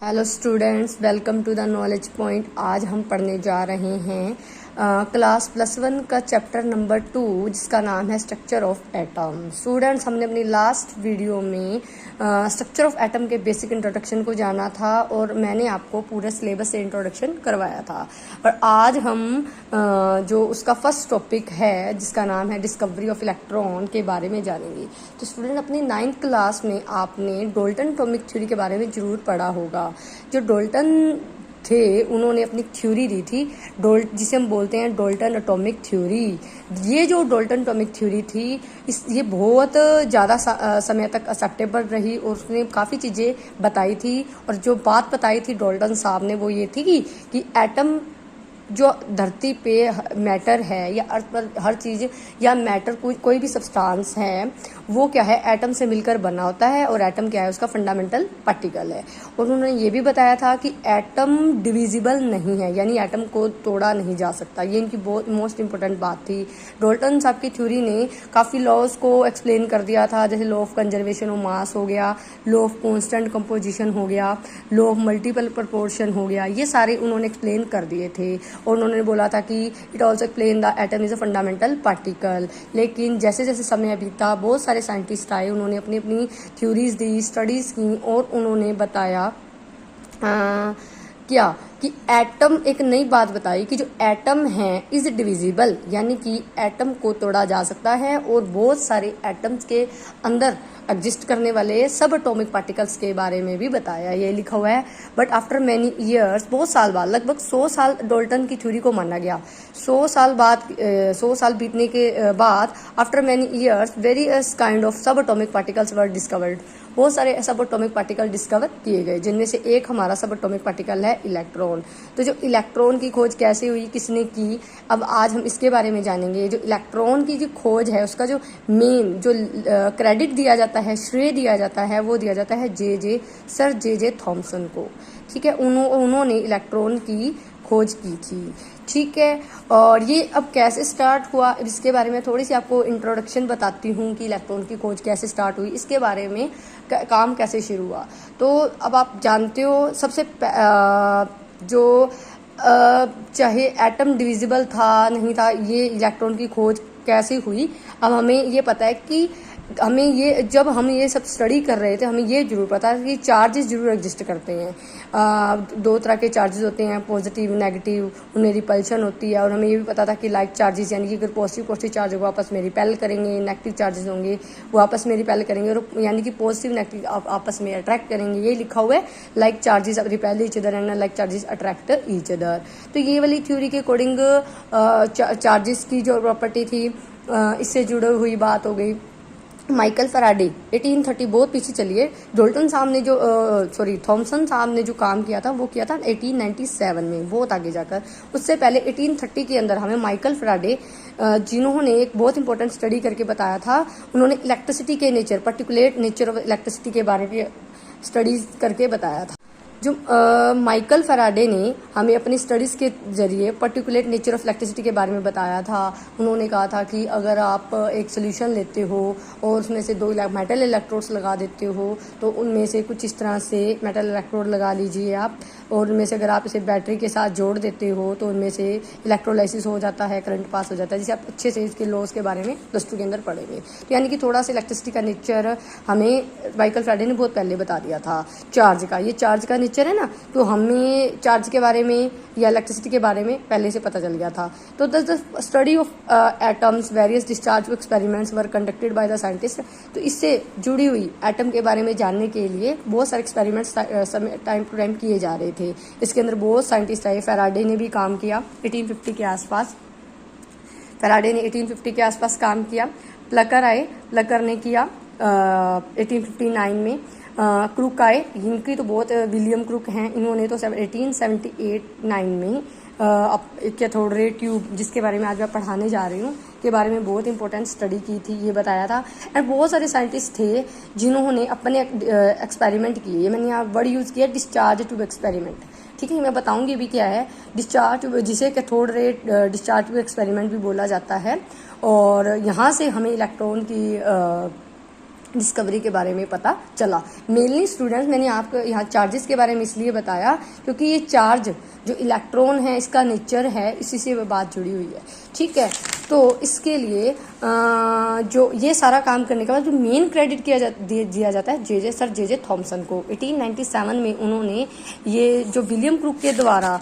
Hello students, welcome to the knowledge point. आज हम पढ़ने जा रहे हैं क्लास +1 का चैप्टर नंबर 2 जिसका नाम है स्ट्रक्चर ऑफ एटम। स्टूडेंट्स, हमने अपनी लास्ट वीडियो में स्ट्रक्चर ऑफ एटम के बेसिक इंट्रोडक्शन को जाना था और मैंने आपको पूरे सिलेबस से इंट्रोडक्शन करवाया था। और आज हम जो उसका फर्स्ट टॉपिक है जिसका नाम है डिस्कवरी ऑफ इलेक्ट्रॉन के बारे में जानेंगे। तो स्टूडेंट, अपनी 9th क्लास में आपने डाल्टन एटॉमिक थ्योरी के बारे में जरूर पढ़ा होगा। जो डाल्टन थे उन्होंने अपनी थ्योरी दी थी जिसे हम बोलते हैं डाल्टन एटॉमिक थ्योरी। ये जो डाल्टन एटॉमिक थ्योरी थी ये बहुत ज़्यादा समय तक एक्सेप्टेबल रही और उसने काफ़ी चीज़ें बताई थी। और जो बात बताई थी डाल्टन साहब ने वो ये थी कि एटम जो धरती पे मैटर है या अर्थ पर हर चीज़ या मैटर कोई भी सब्सटेंस है वो क्या है, एटम से मिलकर बना होता है। और एटम क्या है, उसका फंडामेंटल पार्टिकल है। और उन्होंने ये भी बताया था कि एटम डिविजिबल नहीं है, यानी एटम को तोड़ा नहीं जा सकता। ये इनकी बहुत मोस्ट इंपॉर्टेंट बात थी। डाल्टन साहब की थ्योरी ने काफ़ी लॉज को एक्सप्लेन कर दिया था, जैसे law of conservation of mass हो गया, लॉ ऑफ कॉन्स्टेंट कंपोजिशन हो गया, लॉ ऑफ मल्टीपल प्रोपोर्शन हो गया। ये सारे उन्होंने एक्सप्लेन कर दिए थे। और उन्होंने बोला था कि it also explain the atom is a fundamental particle. लेकिन जैसे जैसे समय बीता बहुत सारे साइंटिस्ट आए, उन्होंने अपनी अपनी थ्योरीज दी, स्टडीज़ की और उन्होंने बताया क्या कि एटम एक नई बात बताई कि जो एटम है इज डिविजिबल, यानी कि एटम को तोड़ा जा सकता है। और बहुत सारे एटम्स के अंदर एग्जिस्ट करने वाले सब एटॉमिक पार्टिकल्स के बारे में भी बताया, ये लिखा हुआ है। बट आफ्टर मैनी ईयर्स, बहुत साल बाद, लगभग 100 साल डाल्टन की थ्योरी को माना गया। 100 साल बीतने के बाद after many years various kind of सब एटॉमिक पार्टिकल्स वर डिस्कवर्ड। बहुत सारे सब एटॉमिक पार्टिकल डिस्कवर किए गए, जिनमें से एक हमारा सब एटॉमिक पार्टिकल है इलेक्ट्रॉन। तो जो इलेक्ट्रॉन की खोज कैसे हुई, किसने की, अब आज हम इसके बारे में जानेंगे। जो इलेक्ट्रॉन की जो खोज है उसका जो मेन जो क्रेडिट दिया जाता है, श्रेय दिया जाता है, वो दिया जाता है सर जे थॉमसन को। ठीक है, उन्होंने इलेक्ट्रॉन की खोज की थी। ठीक है, और ये अब कैसे स्टार्ट हुआ इसके बारे में थोड़ी सी आपको इंट्रोडक्शन बताती हूँ कि इलेक्ट्रॉन की खोज कैसे स्टार्ट हुई, इसके बारे में काम कैसे शुरू हुआ। तो अब आप जानते हो सबसे जो चाहे एटम डिविजिबल था नहीं था, ये इलेक्ट्रॉन की खोज कैसे हुई। अब हमें ये पता है कि जब हम ये सब स्टडी कर रहे थे हमें ये जरूर पता है कि चार्जेस जरूर एग्जिस्ट करते हैं। दो तरह के चार्जेस होते हैं, पॉजिटिव नेगेटिव, उन्हें रिपल्शन होती है। और हमें ये भी पता था कि लाइक चार्जेस, यानी कि अगर पॉजिटिव चार्ज होगा आपस में रिपेल करेंगे, नेगेटिव चार्जेस होंगे वो आपस में रिपेल करेंगे, और यानी कि पॉजिटिव नेगेटिव आपस में अट्रैक्ट करेंगे। ये लिखा हुआ है, like charges repel each other and like charges attract each other. तो ये वाली थ्योरी के अकॉर्डिंग चार्जेस की जो प्रॉपर्टी थी इससे जुड़ी हुई बात हो गई। माइकल फैराडे 1830, बहुत पीछे चलिए, डाल्टन साहब ने थॉमसन साहब ने जो काम किया था वो किया था 1897 में, बहुत आगे जाकर। उससे पहले 1830 के अंदर हमें माइकल फैराडे जिन्होंने एक बहुत इंपॉर्टेंट स्टडी करके बताया था, उन्होंने इलेक्ट्रिसिटी के nature, particular nature of electricity के बारे में स्टडीज करके बताया था। जो माइकल फैराडे ने हमें अपनी स्टडीज़ के जरिए पर्टिकुलर नेचर ऑफ इलेक्ट्रिसिटी के बारे में बताया था। उन्होंने कहा था कि अगर आप एक सोल्यूशन लेते हो और उसमें से 2 मेटल इलेक्ट्रोड्स लगा देते हो, तो उनमें से कुछ इस तरह से मेटल इलेक्ट्रोड लगा लीजिए आप, और उनमें से अगर आप इसे बैटरी के साथ जोड़ देते हो तो उनमें से इलेक्ट्रोलाइसिस हो जाता है, करंट पास हो जाता है, जिसे आप अच्छे से इसके लॉस के बारे में +2 के अंदर पढ़ेंगे। तो यानी कि थोड़ा सा इलेक्ट्रिसिटी का नेचर हमें माइकल फैराडे ने बहुत पहले बता दिया था। चार्ज का, ये चार्ज का नेचर है ना, तो हमें चार्ज के बारे में या इलेक्ट्रिसिटी के बारे में पहले से पता चल गया था। तो the study of atoms various discharge experiments were conducted by the scientist. तो इससे जुड़ी हुई एटम के बारे में जानने के लिए बहुत सारे एक्सपेरिमेंट्स टाइम टू टाइम किए जा रहे थे। इसके अंदर बहुत साइंटिस्ट आए, फैराडे ने भी काम किया 1850 के आसपास। फैराडे ने 1850 के आसपास काम किया। प्लकर आए, प्लकर ने किया 1859 में। क्रुक आए, इनकी तो बहुत, विलियम क्रुक हैं, इन्होंने तो 1878-9 में कैथोड ट्यूब, जिसके बारे में आज मैं पढ़ाने जा रही हूँ, के बारे में बहुत इंपॉर्टेंट स्टडी की थी, ये बताया था। एंड बहुत सारे साइंटिस्ट थे जिन्होंने अपने एक्सपेरिमेंट किए। ये मैंने यहाँ वर्ड यूज़ किया, डिस्चार्ज ट्यूब एक्सपेरिमेंट। ठीक है, मैं बताऊंगी भी क्या है डिस्चार्ज ट्यूब, जिसे कैथोड डिस्चार्ज ट्यूब एक्सपेरिमेंट भी बोला जाता है। और यहाँ से हमें इलेक्ट्रॉन की डिस्कवरी के बारे में पता चला। मेनली स्टूडेंट्स, मैंने आपको यहाँ चार्जेस के बारे में इसलिए बताया क्योंकि ये चार्ज जो इलेक्ट्रॉन है इसका नेचर है, इसी से बात जुड़ी हुई है। ठीक है, तो इसके लिए जो ये सारा काम करने के बाद जो मेन क्रेडिट दिया जाता है जे थॉमसन को। 1897 में उन्होंने ये जो विलियम क्रूक के द्वारा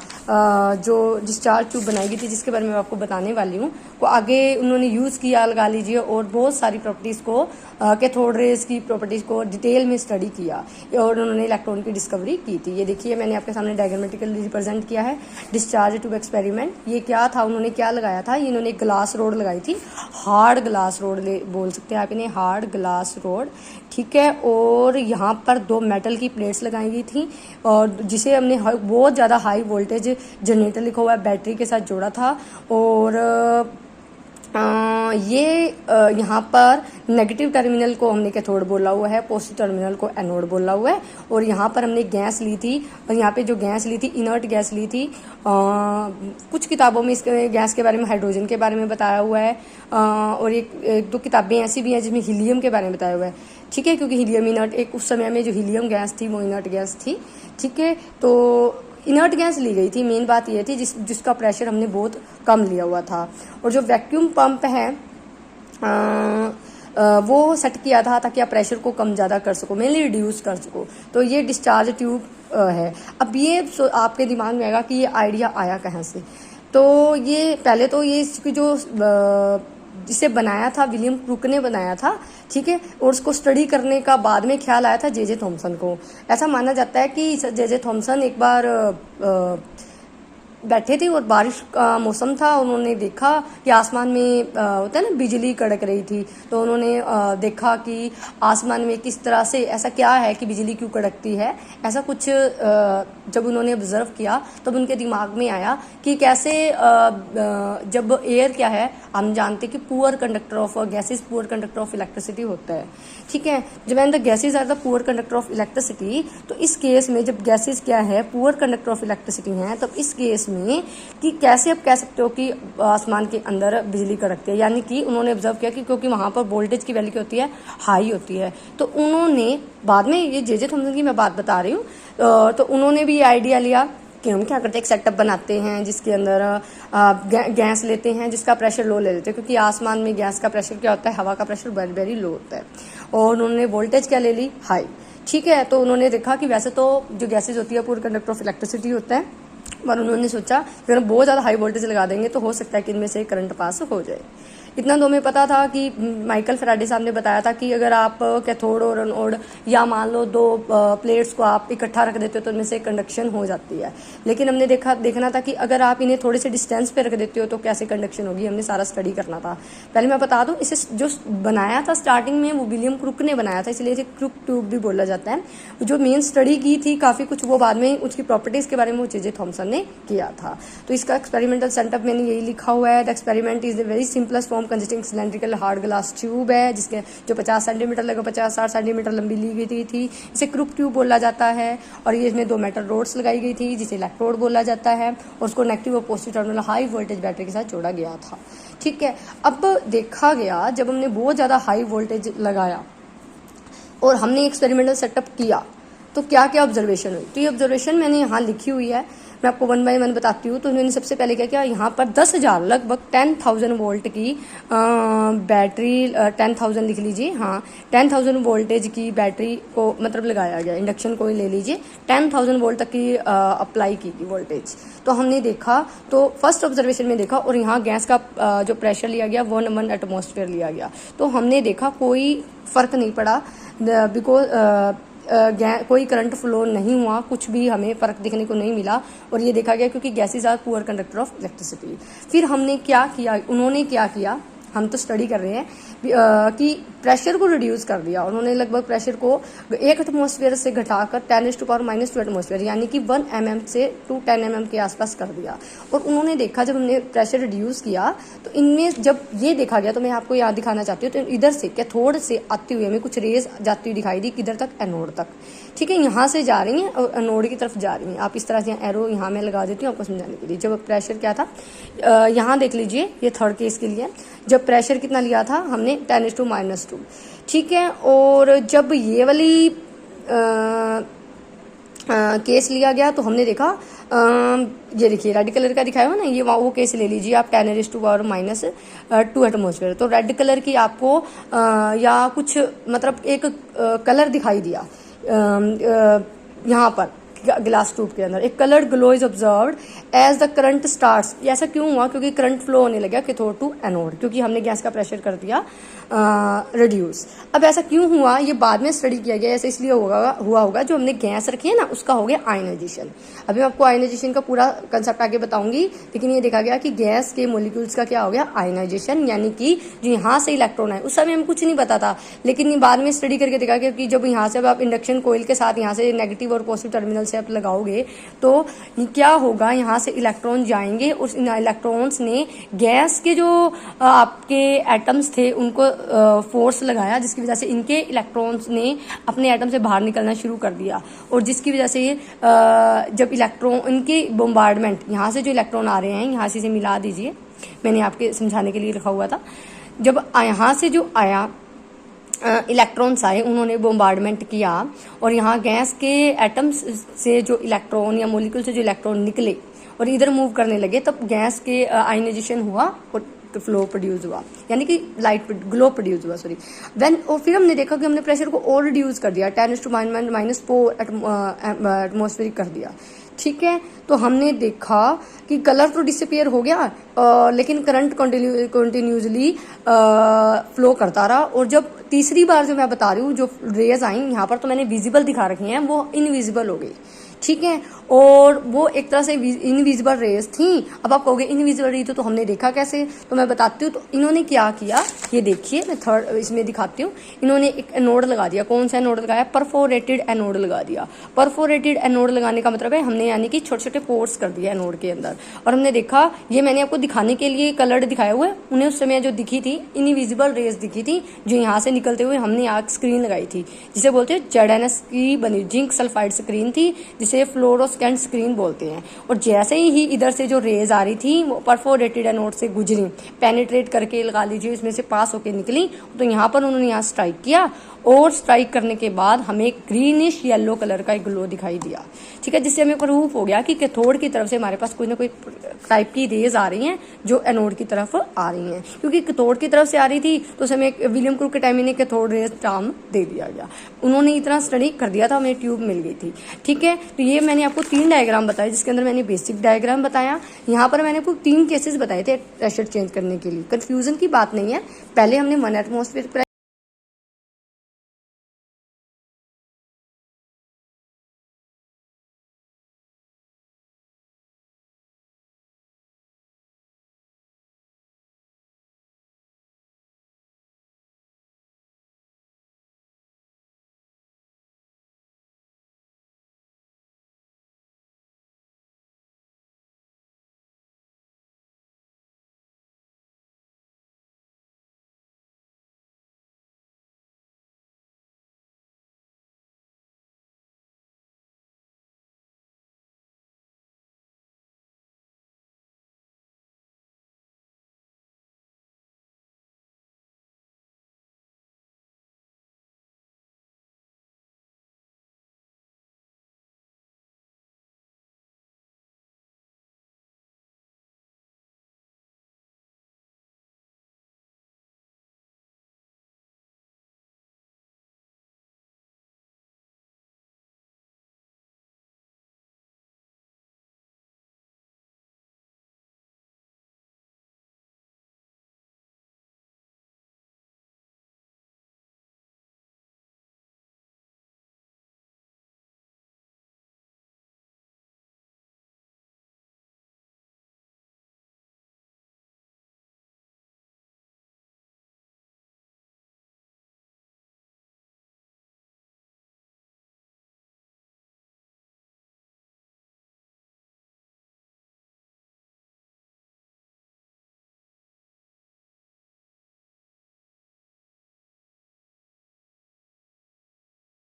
जो डिस्चार्ज ट्यूब बनाई गई थी, जिसके बारे में मैं आपको बताने वाली हूँ, को आगे उन्होंने यूज़ किया, लगा लीजिए, और बहुत सारी प्रॉपर्टीज़ को कैथोड रेज की प्रॉपर्टीज़ को डिटेल में स्टडी किया और उन्होंने इलेक्ट्रॉन की डिस्कवरी की थी। ये देखिए मैंने आपके सामने डायग्रामेटिकली रिप्रेजेंट किया है डिस्चार्ज ट्यूब एक्सपेरिमेंट। ये क्या था, उन्होंने क्या लगाया था, इन्होंने ग्लास रोड लगाई थी, हार्ड ग्लास रोड बोल सकते हैं आप इन्हें, हार्ड ग्लास रोड। ठीक है, और यहाँ पर 2 मेटल की प्लेट्स लगाई गई थी और जिसे हमने बहुत ज़्यादा हाई वोल्टेज जनरेटर लिखा हुआ है बैटरी के साथ जोड़ा था। और ये यहाँ पर नेगेटिव टर्मिनल को हमने कैथोड बोला हुआ है, पॉजिटिव टर्मिनल को एनोड बोला हुआ है। और यहाँ पर हमने गैस ली थी, और यहाँ पे जो गैस ली थी इनर्ट गैस ली थी। कुछ किताबों में इसके गैस के बारे में हाइड्रोजन के बारे में बताया हुआ है, और एक 2 किताबें ऐसी भी हैं जिसमें हीलियम के बारे में बताया हुआ है। ठीक है, क्योंकि हीलियम इनर्ट, एक उस समय में जो हीलियम गैस थी वो इनर्ट गैस थी। ठीक है, तो इनर्ट गैस ली गई थी। मेन बात ये थी जिसका प्रेशर हमने बहुत कम लिया हुआ था। और जो वैक्यूम पंप है वो सेट किया था ताकि आप प्रेशर को कम ज़्यादा कर सको, मेनली रिड्यूस कर सको। तो ये डिस्चार्ज ट्यूब है। अब ये आपके दिमाग में आएगा कि ये आइडिया आया कहाँ से। तो ये पहले तो ये इसकी जो जिसे बनाया था विलियम क्रूक ने बनाया था। ठीक है, और उसको स्टडी करने का बाद में ख्याल आया था जे थॉमसन को। ऐसा माना जाता है कि जे थॉमसन एक बार बैठे थे और बारिश का मौसम था, उन्होंने देखा कि आसमान में होता है ना बिजली कड़क रही थी। तो उन्होंने देखा कि आसमान में किस तरह से, ऐसा क्या है कि बिजली क्यों कड़कती है, ऐसा कुछ जब उन्होंने ऑब्जर्व किया तब उनके दिमाग में आया कि कैसे जब एयर क्या है, हम जानते कि poor conductor of gases, poor conductor of electricity होता है। ठीक है, जब and the gases are the poor conductor of electricity, तो इस केस में जब गैसेस क्या है, पुअर कंडक्टर ऑफ इलेक्ट्रिसिटी है, तब इस केस में कि कैसे आप कह सकते हो कि आसमान के अंदर बिजली कड़कती है। यानी कि उन्होंने ऑब्जर्व किया कि क्योंकि वहां पर वोल्टेज की वैल्यू क्या होती है, हाई होती है। तो उन्होंने बाद में, ये जे थॉमसन की मैं बात बता रही हूँ, तो उन्होंने भी ये आइडिया लिया कि हम क्या करते हैं, एक सेटअप बनाते हैं जिसके अंदर गैस लेते हैं जिसका प्रेशर लो ले लेते हैं, क्योंकि आसमान में गैस का प्रेशर क्या होता है, हवा का प्रेशर वेरी वेरी लो होता है। और उन्होंने वोल्टेज क्या ले ली, हाई। ठीक है, तो उन्होंने देखा कि वैसे तो जो गैसेज होती है पूरे कंडक्टर ऑफ इलेक्ट्रिसिटी होता है, पर उन्होंने सोचा अगर हम बहुत ज़्यादा हाई वोल्टेज लगा देंगे तो हो सकता है कि इनमें से करंट पास हो जाए। इतना तो हमें पता था कि माइकल फैराडे साहब ने बताया था कि अगर आप कैथोड और एनोड या मान लो 2 प्लेट्स को आप इकट्ठा रख देते हो तो इनमें से कंडक्शन हो जाती है। लेकिन हमने देखना था कि अगर आप इन्हें थोड़े से डिस्टेंस पे रख देते हो तो कैसे कंडक्शन होगी, हमने सारा स्टडी करना था। पहले मैं बता दूं, इसे जो बनाया था स्टार्टिंग में वो विलियम क्रूक ने बनाया था, इसलिए इसे क्रूक ट्यूब भी बोला जाता है। जो मेन स्टडी की थी काफ़ी कुछ, वो बाद में उसकी प्रॉपर्टीज़ के बारे में जे थॉमसन ने किया था। तो इसका एक्सपेरिमेंटल सेटअप मैंने यही लिखा हुआ है। The experiment is the very simplest form consisting cylindrical hard glass tube है, जिसके जो 50 सेंटीमीटर लगभग 50-60 सेंटीमीटर लंबी ली गई थी। इसे क्रूक ट्यूब बोला जाता है। और ये इसमें 2 मेटल रोड्स लगाई गई थी जिसे इलेक्ट्रोड बोला जाता है, और उसको नेगेटिव और positive terminal high voltage battery के साथ जोड़ा गया था। ठीक है, अब देखा गया जब हमने बहुत ज़्यादा हाई वोल्टेज लगाया और हमने एक्सपेरिमेंटल सेटअप किया तो क्या क्या ऑब्जर्वेशन हुई। तो ये ऑब्जर्वेशन मैंने यहाँ लिखी हुई है, मैं आपको 1 बाय 1 बताती हूँ। तो उन्होंने सबसे पहले क्या किया, यहाँ पर 10,000 लगभग 10,000 वोल्ट की बैटरी, 10,000 लिख लीजिए, हाँ 10,000 वोल्टेज की बैटरी को मतलब लगाया गया, इंडक्शन को ले लीजिए, 10,000 वोल्ट तक की अप्लाई की वोल्टेज। तो हमने देखा, तो फर्स्ट ऑब्जर्वेशन में देखा, और यहाँ गैस का जो प्रेशर लिया गया 1 एटमॉस्फेयर लिया गया। तो हमने देखा कोई फर्क नहीं पड़ा, बिकॉज कोई करंट फ्लो नहीं हुआ, कुछ भी हमें फर्क देखने को नहीं मिला। और ये देखा गया क्योंकि gases are poor conductor of electricity. फिर हमने क्या किया, उन्होंने क्या किया, हम तो स्टडी कर रहे हैं कि प्रेशर को रिड्यूस कर दिया। उन्होंने लगभग प्रेशर को 1 एटमॉस्फेयर से घटाकर 10⁻⁻² एटमॉस्फेयर यानी कि 1 mm से 2 10 mm के आसपास कर दिया। और उन्होंने देखा जब हमने प्रेशर रिड्यूस किया तो इनमें जब ये देखा गया, तो मैं आपको यहाँ दिखाना चाहती हूँ, तो इधर से कैथोड से आती हुई हमें कुछ रेज जाती हुई दिखाई दी, किधर तक, एनोड तक। ठीक है, यहाँ से जा रही हैं और एनोड की तरफ जा रही हैं। आप इस तरह से एरो यहाँ मैं लगा देती हूँ आपको समझाने के लिए। जब प्रेशर क्या था, यहाँ देख लीजिए, ये थर्ड केस के लिए जब प्रेशर कितना लिया था हमने 10⁻²। ठीक है। और जब ये वाली केस लिया गया तो हमने देखा ये देखिए रेड कलर का दिखाया हुआ ना, ये वो केस ले लीजिए आप 10⁻⁻² एटमोसफेयर। तो रेड कलर की आपको या कुछ मतलब एक कलर दिखाई दिया यहाँ पर ग्लास ट्यूब के अंदर, एक coloured glow is observed as the current starts. ऐसा क्यों हुआ? क्योंकि करंट फ्लो होने लगा कैथोड टू एनोड, क्योंकि हमने गैस का प्रेशर कर दिया रिड्यूस। अब ऐसा क्यों हुआ ये बाद में स्टडी किया गया, ऐसा इसलिए हुआ होगा जो हमने गैस रखी है ना उसका हो गया आयनाइजेशन। अभी मैं आपको आयनाइजेशन का पूरा कंसेप्ट आगे बताऊंगी, लेकिन ये देखा गया कि गैस के मोलिक्यूल्स का क्या हो गया आयनाइजेशन, यानी कि जो यहाँ से इलेक्ट्रॉन है, उस समय हमें कुछ नहीं पता था, लेकिन ये बाद में स्टडी करके देखा गया कि जब यहाँ से अब आप इंडक्शन कोयल के साथ यहाँ से नेगेटिव और पॉजिटिव टर्मिनल से आप लगाओगे तो क्या होगा, यहाँ से इलेक्ट्रॉन जाएंगे, उस इलेक्ट्रॉन्स ने गैस के जो आपके एटम्स थे उनको फोर्स लगाया, जिसकी वजह से इनके इलेक्ट्रॉन्स ने अपने एटम से बाहर निकलना शुरू कर दिया। और जिसकी वजह से जब इलेक्ट्रॉन इनके बोम्बार्डमेंट, यहाँ से जो इलेक्ट्रॉन आ रहे हैं, यहाँ से मिला दीजिए, मैंने आपके समझाने के लिए लिखा हुआ था, जब यहाँ से जो आया इलेक्ट्रॉन्स आए, उन्होंने बोम्बार्डमेंट किया और यहाँ गैस के एटम्स से जो इलेक्ट्रॉन या मोलिक्यूल से जो इलेक्ट्रॉन निकले और इधर मूव करने लगे, तब गैस के आयनाइजेशन हुआ और फ्लो प्रोड्यूस हुआ, यानी कि लाइट ग्लो प्रोड्यूस हुआ, सॉरी। व्हेन और फिर हमने देखा कि हमने प्रेशर को और रिड्यूस कर दिया, 10⁻⁻⁴ एटमोस्फेरिक कर दिया। ठीक है, तो हमने देखा कि कलर तो डिसअपियर हो गया लेकिन करंट कंटिन्यूसली फ्लो करता रहा। और जब तीसरी बार जो मैं बता रही हूँ जो रेज आई, यहाँ पर तो मैंने विजिबल दिखा रखी हैं, वो इनविजिबल हो गई। ठीक है, और वो एक तरह से इनविजिबल रेज थी। अब आप कहोगे इनविजिबल रही तो हमने देखा कैसे, तो मैं बताती हूँ। तो इन्होंने क्या किया ये देखिए, मैं थर्ड इसमें दिखाती हूँ। इन्होंने एक एनोड लगा दिया, कौन सा एनोड लगाया, परफोरेटेड एनोड लगा दिया। परफोरेटेड एनोड लगाने का मतलब है हमने यानी कि छोटे छोटे पोर्स कर दिया एनोड के अंदर। और हमने देखा, ये मैंने आपको दिखाने के लिए कलर्ड दिखाए हुए, उन्हें उस समय जो दिखी थी इनविजिबल रेज दिखी थी, जो यहाँ से निकलते हुए हमने आग स्क्रीन लगाई थी, जिसे बोलते हैं ZNS की बनी जिंक सल्फाइड स्क्रीन थी, जिसे फ्लोरोसेंट स्क्रीन बोलते हैं। और जैसे ही इधर से जो रेज आ रही थी वो परफोरेटेड एनोड से गुजरी, पेनिट्रेट करके लगा लीजिए इसमें से पास होके निकली, तो यहाँ पर उन्होंने यहाँ स्ट्राइक किया और स्ट्राइक करने के बाद हमें ग्रीनिश येलो कलर का एक ग्लो दिखाई दिया। ठीक है, जिससे हमें प्रूफ हो गया कि कैथोड की तरफ से हमारे पास कोई ना कोई टाइप की रेज आ रही हैं जो एनोड की तरफ आ रही हैं। क्योंकि कैथोड की तरफ से आ रही थी तो हमें विलियम क्रूक के टाइम में कैथोड रेज टर्म दे दिया गया, उन्होंने इतना स्टडी कर दिया था, हमें ट्यूब मिल गई थी। ठीक है, तो ये मैंने आपको 3 डायग्राम बताए, जिसके अंदर मैंने बेसिक डायग्राम बताया। यहाँ पर मैंने आपको 3 केसेस बताए थे प्रेशर चेंज करने के लिए, कंफ्यूजन की बात नहीं है। पहले हमने 1 एटमॉस्फेयर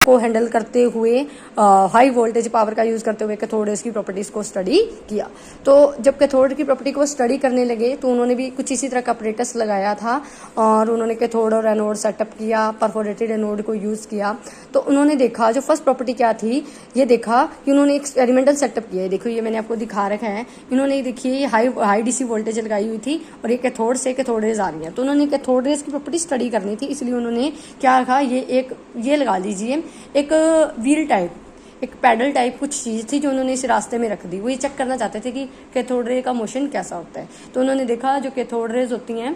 को हैंडल करते हुए, हाई वोल्टेज पावर का यूज करते हुए कैथोड रेज की प्रॉपर्टीज को स्टडी किया। तो जब कैथोड की प्रॉपर्टी को स्टडी करने लगे तो उन्होंने भी कुछ इसी तरह का अपरेटस लगाया था और उन्होंने कैथोड और एनोड सेटअप किया, परफोरेटेड एनोड को यूज किया। तो उन्होंने देखा जो फर्स्ट प्रॉपर्टी क्या थी, ये देखा कि उन्होंने एक्सपेरिमेंटल सेटअप किया है। देखो ये मैंने आपको दिखा रखा है। इन्होंने देखिए हाई डीसी वोल्टेज लगाई हुई थी और ये कैथोड से कैथोड रेज आ रही है। तो उन्होंने कैथोड रेज की प्रॉपर्टी स्टडी करनी थी, इसलिए उन्होंने क्या रखा, ये लगा लीजिए एक व्हील टाइप, एक पैडल टाइप कुछ चीज थी जो उन्होंने इस रास्ते में रख दी। वो ये चेक करना चाहते थे कि कैथोड रे का मोशन कैसा होता है। तो उन्होंने देखा जो कैथोड रेज होती हैं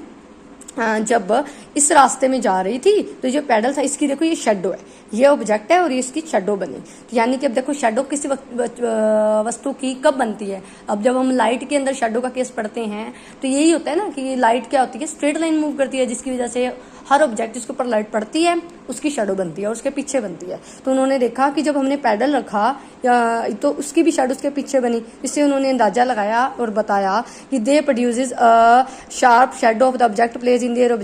जब इस रास्ते में जा रही थी तो जो पैडल था इसकी देखो ये शेडो है, ये ऑब्जेक्ट है और ये इसकी शेडो बनी। तो यानी कि अब देखो शेडो किसी वस्तु की कब बनती है, अब जब हम लाइट के अंदर शेडो का केस पढ़ते हैं तो यही होता है ना कि लाइट क्या होती है, स्ट्रेट लाइन मूव करती है, जिसकी वजह से हर ऑब्जेक्ट जिसके ऊपर लाइट पड़ती है उसकी शेडो बनती है और उसके पीछे बनती है। तो उन्होंने देखा कि जब हमने पैडल रखा तो उसकी भी शेडो उसके पीछे बनी। इससे उन्होंने अंदाजा लगाया और बताया कि दे produces a sharp shadow of the object place in their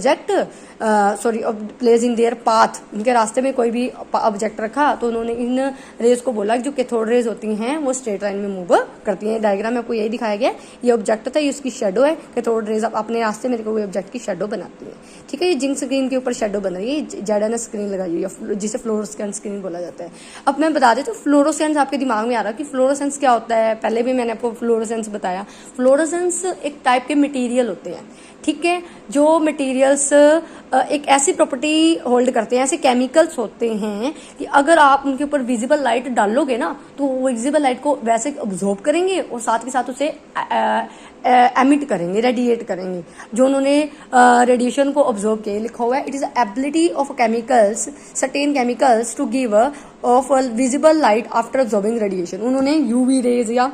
place in their path. उनके रास्ते में कोई भी ऑब्जेक्ट रखा तो उन्होंने इन रेज को बोला कि जो कैथोड रेज होती हैं वो स्ट्रेट लाइन में मूव करती हैं। डायग्राम में आपको यही दिखाया गया, ये ऑब्जेक्ट था, ये उसकी शेडो है। कैथोड रेज अपने रास्ते में कोई ऑब्जेक्ट की शेडो बनाती है। ठीक है, ये जिंक स्क्रीन के ऊपर शेडो बन रही है, जेडएनएस स्क्रीन लगाई हुई है जिसे फ्लोरोसेंट स्क्रीन बोला जाता है। अब मैं बता देती हूँ फ्लोरोसेंस आपके दिमाग में आ रहा है कि फ्लोरोसेंस क्या होता है। पहले भी मैंने आपको फ्लोरोसेंस बताया। फ्लोरोसेंस एक टाइप के मटेरियल होते हैं, ठीक है, जो मटेरियल्स एक ऐसी प्रॉपर्टी होल्ड करते हैं, ऐसे केमिकल्स होते हैं कि अगर आप उनके ऊपर विजिबल लाइट डालोगे ना तो वो विजिबल लाइट को वैसे ऑब्जॉर्ब करेंगे और साथ के साथ उसे एमिट करेंगे, रेडिएट करेंगे। जो उन्होंने रेडिएशन को ऑब्जॉर्व किया लिखा हुआ है, it is ability of chemicals, certain chemicals to give off visible light after absorbing radiation. उन्होंने यूवी रेज या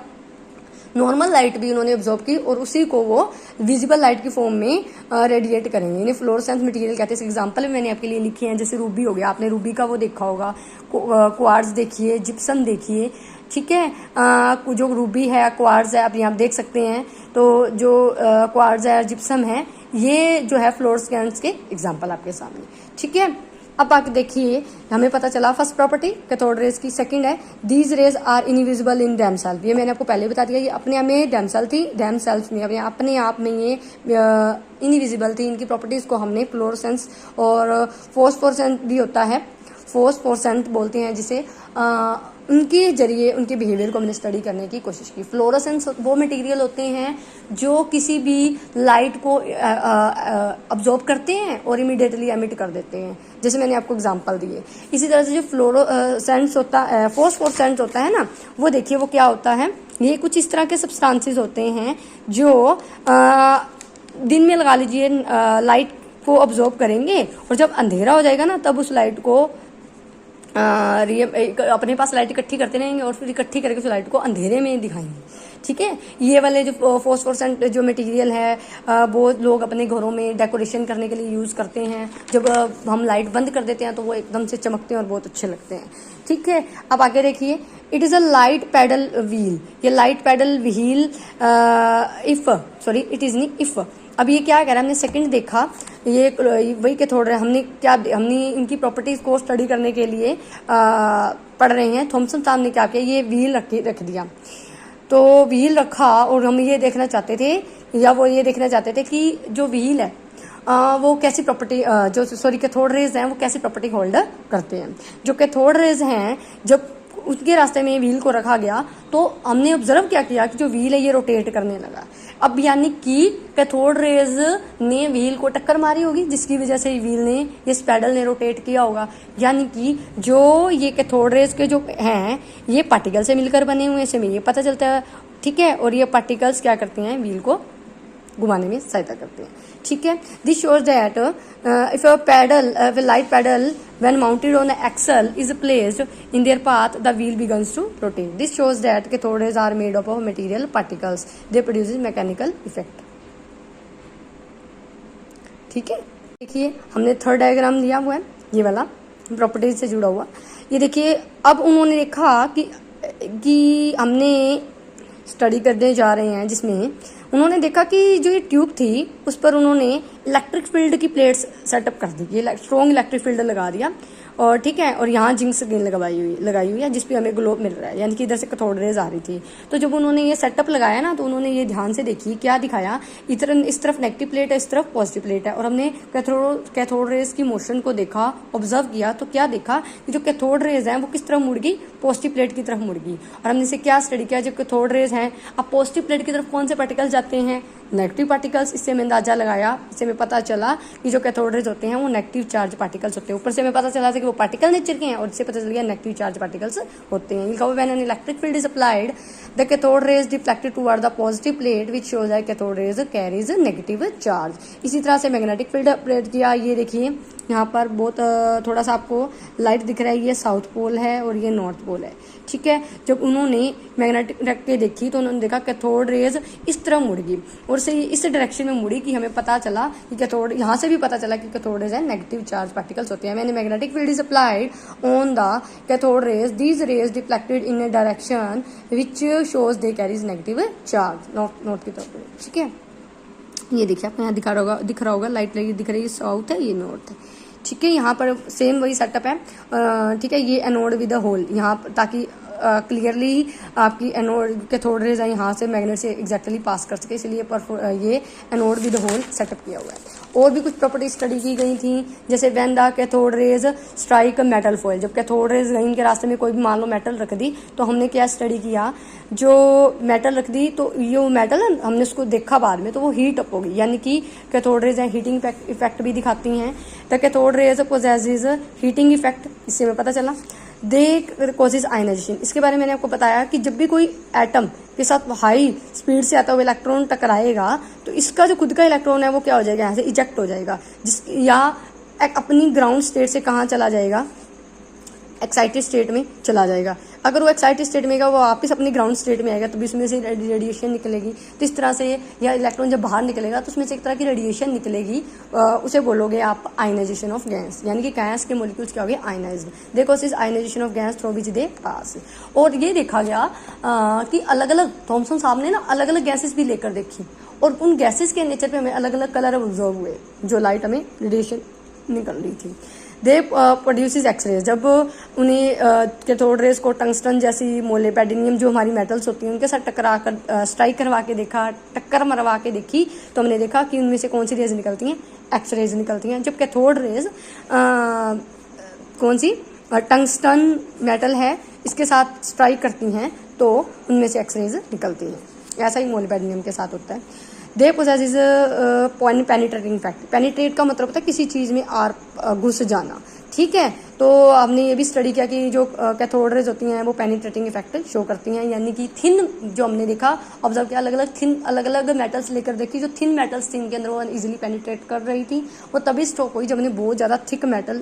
नॉर्मल लाइट भी उन्होंने ऑब्जॉर्व की और उसी को वो विजिबल लाइट की फॉर्म में रेडिएट करेंगे। इन्हें फ्लोरोसेंस मटेरियल कहते हैं। एग्जांपल मैंने आपके लिए लिखी है, जैसे रूबी हो गया, आपने रूबी का वो देखा होगा, क्वार्ट्ज देखिए, जिप्सम देखिए, ठीक है। जो रूबी है, क्वार्ट्ज है, आप यहाँ देख सकते हैं। तो जो क्वार्ट्ज है, जिप्सम है, ये जो है फ्लोरोसेंस के एग्जाम्पल आपके सामने, ठीक है। अब आके देखिए, हमें पता चला फर्स्ट प्रॉपर्टी कैथोड रेज की। सेकंड है these rays are invisible in themselves. ये मैंने आपको पहले बता दिया, ये अपने आप में देमसेल्फ में अपने आप में ये इनविजिबल थी। इनकी प्रॉपर्टीज को हमने फ्लोरोसेंस और फोस्फोरेसेंट भी होता है, फोस्फोरेसेंट बोलते हैं जिसे, उनके जरिए उनके बिहेवियर को हमने स्टडी करने की कोशिश की। फ्लोरोसेंस वो मटेरियल होते हैं जो किसी भी लाइट को अब्जॉर्ब करते हैं और इमीडिएटली एमिट कर देते हैं, जैसे मैंने आपको एग्जांपल दिए। इसी तरह से जो फ्लोरोसेंस होता है, फोस्फोरेसेंट होता है ना, वो देखिए वो क्या होता है, ये कुछ इस तरह के सब्सटेंसेस होते हैं जो दिन में लगा लीजिए लाइट को ऑब्जॉर्ब करेंगे और जब अंधेरा हो जाएगा ना तब उस लाइट को अपने पास लाइट इकट्ठी करते रहेंगे और फिर इकट्ठी करके उस लाइट को अंधेरे में दिखाएंगे, ठीक है। ये वाले जो फोस्फोरेसेंट जो मटेरियल है वो लोग अपने घरों में डेकोरेशन करने के लिए यूज करते हैं। जब हम लाइट बंद कर देते हैं तो वो एकदम से चमकते हैं और बहुत अच्छे लगते हैं, ठीक है। अब आगे देखिए, it is a light paddle wheel. ये light paddle wheel it is नहीं इफ। अब ये क्या कह रहा है, हमने सेकंड देखा, ये वही कैथोड रे, हमने इनकी प्रॉपर्टीज को स्टडी करने के लिए पढ़ रहे हैं। थॉमसन साहब ने क्या किया, ये व्हील रख दिया। तो व्हील रखा और हम ये देखना चाहते थे, या वो ये देखना चाहते थे कि जो व्हील है वो कैसी प्रॉपर्टी कैथोड रेज हैं वो कैसी प्रॉपर्टी होल्ड करते हैं। जो कैथोड रेज हैं जब उसके रास्ते में व्हील को रखा गया तो हमने ऑब्जर्व क्या किया कि जो व्हील है ये रोटेट करने लगा। अब यानी कि कैथोड रेज ने व्हील को टक्कर मारी होगी जिसकी वजह से व्हील ने, इस पैडल ने रोटेट किया होगा। यानी कि जो ये कैथोड रेज के जो हैं ये पार्टिकल से मिलकर बने हुए हैं, इसमें ये पता चलता है, ठीक है। और ये पार्टिकल्स क्या करते हैं, व्हील को घुमाने में सहायता करते हैं, ठीक है। This shows that if a light pedal when mounted on an axle is placed in their path, the wheel begins to rotate. This shows that cathode rays are made up of material particles. They produce mechanical effect. ठीक है, देखिए हमने third diagram दिया हुआ है, ये वाला properties से जुड़ा हुआ। ये देखिए, अब उन्होंने देखा कि हमने स्टडी करने जा रहे हैं जिसमें उन्होंने देखा कि जो ये ट्यूब थी उस पर उन्होंने इलेक्ट्रिक फील्ड की प्लेट्स सेटअप कर दी, ये स्ट्रॉन्ग इलेक्ट्रिक फील्ड लगा दिया और ठीक है, और यहाँ जिंक स्क्रीन लगाई हुई है जिस पे हमें ग्लो मिल रहा है, यानी कि इधर से कैथोड रेज आ रही थी। तो जब उन्होंने ये सेटअप लगाया ना, तो उन्होंने ये ध्यान से देखी क्या दिखाया, इस तरफ नेगेटिव प्लेट है, इस तरफ पॉजिटिव प्लेट है, और हमने कैथोड रेज की मोशन को देखा, ऑब्जर्व किया, तो क्या देखा कि जो कैथोड रेज है वो किस तरफ मुड़ गई, पॉजिटिव प्लेट की तरफ मुड़ गई। और हमने इसे क्या स्टडी किया, जब कैथोड रेज हैं अब पॉजिटिव प्लेट की तरफ कौन से पार्टिकल्स जाते हैं, नेगेटिव पार्टिकल्स। इससे हमें अंदाजा लगाया, इससे हमें पता चला कि जो कैथोड रेज होते हैं वो नेगेटिव चार्ज पार्टिकल्स होते हैं। ऊपर से हमें पता चला था कि वो पार्टिकल नेचर के हैं, और इससे पता चल गया नेगेटिव चार्ज पार्टिकल्स होते हैं। When an electric field is applied the cathode raise deflected toward the positive plate which shows that cathode rays carries negative charge. इसी तरह से मैग्नेटिक फील्ड अप्लाई किया। ये देखिए यहाँ पर बहुत थोड़ा सा आपको लाइट दिख रहा है, ये साउथ पोल है और ये नॉर्थ पोल है, ठीक है। जब उन्होंने मैग्नेटिक रख के देखी तो उन्होंने देखा कैथोड रेज इस तरह मुड़ गई, और से इस डायरेक्शन में मुड़ी कि हमें पता चला कि कैथोड, यहाँ से भी पता चला कि कैथोड रेज है नेगेटिव चार्ज पार्टिकल्स होते हैं। मैंने magnetic field is applied on the cathode raise, these raise deflected in a direction which shows they carries negative charge, north की तरफ, ठीक है। ये देखिए आपको यहाँ दिख रहा होगा लाइट लगी दिख रही है, साउथ है, ये नॉर्थ है, ठीक है। यहाँ पर सेम वही सेटअप है, ठीक है। ये एनोड विद द होल, यहाँ ताकि क्लियरली आपकी एनोड कैथोड रेज यहाँ से मैग्नेट से एग्जैक्टली पास कर सके, इसलिए ये एनोड विद होल सेटअप किया हुआ है। और भी कुछ प्रॉपर्टी स्टडी की गई थी, जैसे when the cathode raise strike metal foil, जब कैथोड रेज इनके रास्ते में कोई भी मान लो मेटल रख दी, तो हमने क्या स्टडी किया, जो मेटल रख दी तो ये मेटल हमने उसको देखा बाद में, तो वो हीट अप होगी, यानी कि कैथोड रेज हीटिंग इफेक्ट भी दिखाती हैं। The cathode raise possesses heating effect, इससे हमें पता चला। दे कॉजेज आयनाइजेशन, इसके बारे में मैंने आपको बताया कि जब भी कोई एटम के साथ हाई स्पीड से आता हुआ इलेक्ट्रॉन टकराएगा तो इसका जो खुद का इलेक्ट्रॉन है वो क्या हो जाएगा, यहाँ से इजेक्ट हो जाएगा, या अपनी ग्राउंड स्टेट से कहाँ चला जाएगा, एक्साइटेड स्टेट में चला जाएगा। अगर वो एक्साइटेड स्टेट में वो वापस अपनी ग्राउंड स्टेट में आएगा तो भी उसमें से रेडिएशन निकलेगी। तो इस तरह से या इलेक्ट्रॉन जब बाहर निकलेगा तो उसमें से एक तरह की रेडिएशन निकलेगी, उसे बोलोगे आप आयनाइजेशन ऑफ गैस, यानी कि गैस के मॉलिक्यूल्स क्या हो गए, ionized. They causes ionization of gas through which they pass. और ये देखा गया कि अलग अलग थॉमसन साहब ने ना अलग अलग गैसेस भी लेकर देखी, और उन गैसेस के नेचर पे हमें अलग अलग कलर ऑब्जर्व हुए, जो लाइट हमें रेडिएशन निकल रही थी। दे प्रोड्यूसेस एक्सरेज, जब उन्हें कैथोड रेज को टंगस्टन जैसी मोलिब्डेनम जो हमारी मेटल्स होती हैं उनके साथ टकरा कर स्ट्राइक करवा के देखा, टक्कर मरवा के देखी, तो हमने देखा कि उनमें से कौन सी रेज निकलती हैं, एक्सरेज निकलती हैं। जब कैथोड रेज कौन सी टंगस्टन मेटल है इसके साथ स्ट्राइक करती हैं तो उनमें से एक्सरेज निकलती हैं। ऐसा ही मोलिब्डेनम के साथ होता है। दे पोजेसेस पेनिट्रेटिंग इफेक्ट, पेनिट्रेट का मतलब होता है किसी चीज में घुस जाना, ठीक है। तो हमने ये भी स्टडी किया कि जो कैथोड रेज होती हैं वो पेनिट्रेटिंग इफेक्ट शो करती हैं, यानी कि थिन, जो हमने देखा ऑब्जर्व किया, अलग अलग मेटल्स लेकर देखी, जो थिन मेटल्स थी इनके अंदर वो इजीली पेनिट्रेट कर रही थी, वो तभी स्टॉप हुई जब हमने बहुत ज्यादा थिक मेटल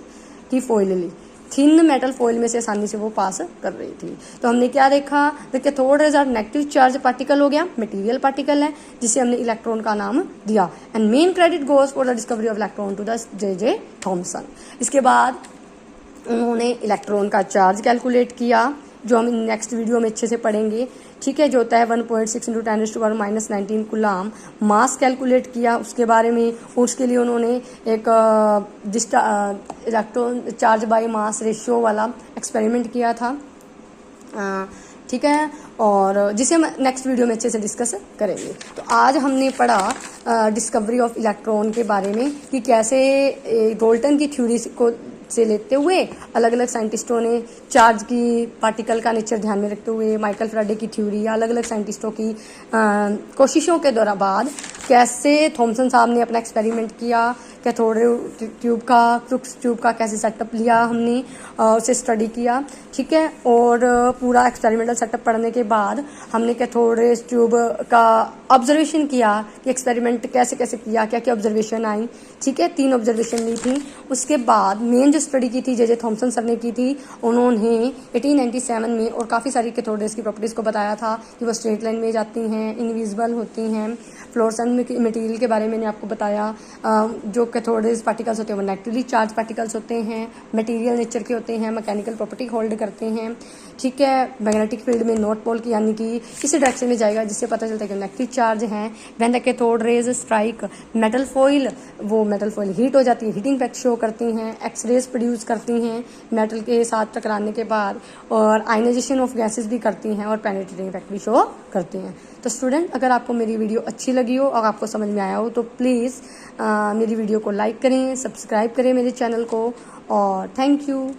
की फॉइल ली, थिन मेटल फॉइल में से आसानी से वो पास कर रही थी। तो हमने क्या देखा, the cathode rays are negative charge particle हो गया, मटेरियल पार्टिकल है जिसे हमने इलेक्ट्रॉन का नाम दिया, and main credit goes for the discovery of electron to the J Thomson. इसके बाद उन्होंने इलेक्ट्रॉन का चार्ज कैलकुलेट किया, जो हम नेक्स्ट वीडियो में अच्छे से पढ़ेंगे, ठीक है, जो होता है 1.6 × 10⁻⁻19 कूलाम। मास कैलकुलेट किया उसके बारे में, उसके लिए उन्होंने एक electron charge by mass ratio वाला एक्सपेरिमेंट किया था, ठीक है, और जिसे हम नेक्स्ट वीडियो में अच्छे से डिस्कस करेंगे। तो आज हमने पढ़ा डिस्कवरी ऑफ इलेक्ट्रॉन के बारे में कि कैसे डोल्टन की थ्योरी को से लेते हुए अलग अलग साइंटिस्टों ने चार्ज की पार्टिकल का नेचर ध्यान में रखते हुए माइकल फैराडे की थ्योरी या अलग अलग साइंटिस्टों की कोशिशों के दौरान बाद कैसे थॉमसन साहब ने अपना एक्सपेरिमेंट किया, कैथोड ट्यूब का, क्रुक्स ट्यूब का कैसे सेटअप लिया हमने, उसे स्टडी किया, ठीक है। और पूरा एक्सपेरिमेंटल सेटअप पढ़ने के बाद हमने कैथोड ट्यूब का ऑब्जर्वेशन किया कि एक्सपेरिमेंट कैसे कैसे किया, क्या क्या ऑब्जर्वेशन आई, ठीक है, 3 ऑब्जर्वेशन ली थी। उसके बाद मेन जो स्टडी की थी जे थॉमसन सर ने की थी, उन्होंने 1897 में और काफ़ी सारी कैथोड रेज की प्रॉपर्टीज़ को बताया था कि वो स्ट्रेट लाइन में जाती हैं, इनविजिबल होती हैं, फ्लोरेसेंट मटेरियल के बारे में मैंने आपको बताया, जो कैथोड रेज पार्टिकल्स होते हैं वो नेगेटिवली चार्ज पार्टिकल्स होते हैं, मटेरियल नेचर के होते हैं, मैकेनिकल प्रॉपर्टी होल्ड करते हैं, ठीक है। मैग्नेटिक फील्ड में नॉर्थ पोल की यानी कि इसी डायरेक्शन में जाएगा, जिससे पता चलता है कि नेगेटिव चार्ज हैं। When the cathode raise strike metal foil, वो मेटल फॉइल हीट हो जाती है, हीटिंग इफेक्ट शो करती हैं, एक्सरेज प्रोड्यूस करती हैं मेटल के साथ टकराने के बाद, और आयनाइजेशन ऑफ गैसेज भी करती हैं और पेनिट्रेटिंग इफेक्ट भी शो करती हैं। तो स्टूडेंट, अगर आपको मेरी वीडियो अच्छी लगी हो और आपको समझ में आया हो तो प्लीज़ मेरी वीडियो को लाइक करें, सब्सक्राइब करें मेरे चैनल को, और थैंक यू।